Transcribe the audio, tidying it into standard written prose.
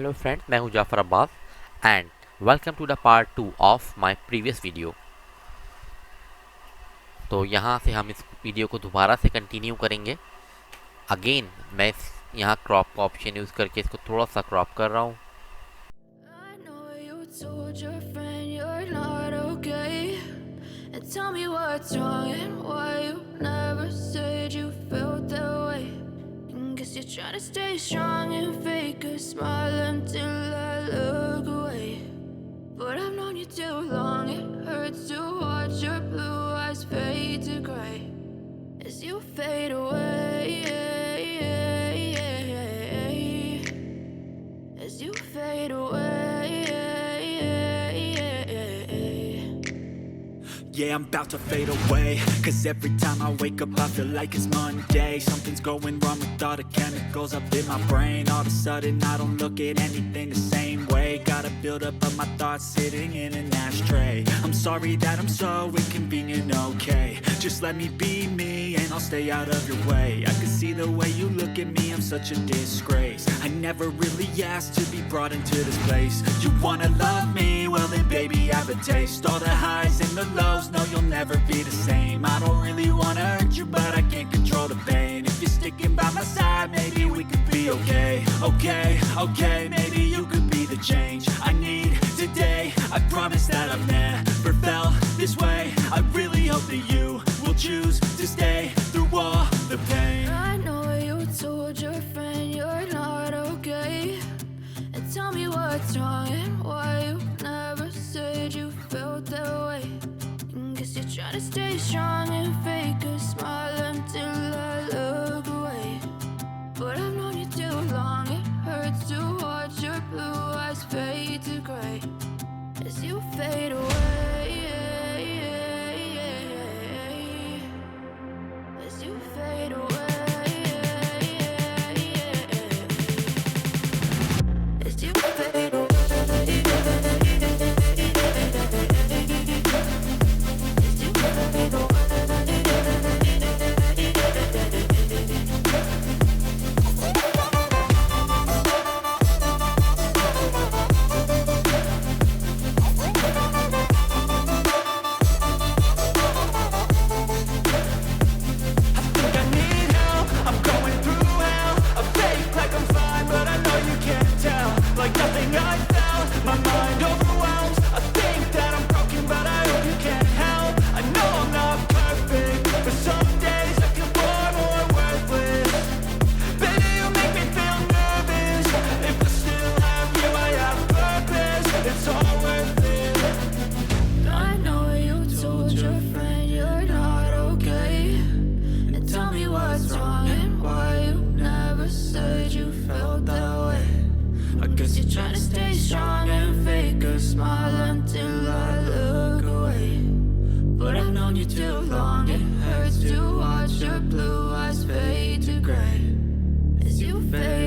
Hello friend, मैं हूं Jafar Abbas and welcome to the part 2 of my previous video. तो यहाँ से हम इस वीडियो को दोबारा से कंटिन्यू करेंगे। अगेन मैं यहाँ क्रॉप का ऑप्शन यूज़ करके इसको थोड़ा सा क्रॉप कर रहा हूँ। I know you told your friend you're not okay. And tell me what's wrong and why you never said you felt that way. And guess you're trying to stay strong and fake a smile until I look away. But I've known you too long, it hurts to watch your blue eyes fade to gray as you fade away. As you fade away. Yeah, I'm about to fade away. Cause every time I wake up I feel like it's Monday. Something's going wrong with all the chemicals up in my brain. All of a sudden I don't look at anything the same way. Gotta build up of my thoughts sitting in an ashtray. I'm sorry that I'm so inconvenient, okay. Just let me be me and I'll stay out of your way. I can see the way you look at me, I'm such a disgrace. I never really asked to be brought into this place. You wanna love me? Well then baby I have a taste. All the highs and the lows, no you'll never be the same. I don't really wanna hurt you but I can't control the pain. If you're sticking by my side maybe we could be okay. Okay, maybe you could be the change I need today. I promise that I've never felt this way. I really hope that you will choose to stay through all the pain. I know you told your friend you're not okay. And tell me what's wrong and why you never said you felt that way. And guess you're trying to stay strong and fake a smile until I look away. But I've known you too long, it hurts to watch your blue eyes fade to gray as you fade away. As you fade away. As you fade away. As you fade away. Think I need help, I'm going through hell. I fake like I'm fine, but I know you can't tell. Like nothing I felt, my mind overwhelms. I think that I'm broken, but I hope you can't help. I know I'm not perfect, but some days I feel far more worthless. Baby, you make me feel nervous. If I still have you, I have purpose. It's all worth it. I know you told your friend you're not okay. And tell me what's wrong and why you never said you felt that way. I guess you're trying to stay strong and fake a smile until I look away. But I've known you too long, it hurts to watch your blue eyes fade to gray as you fade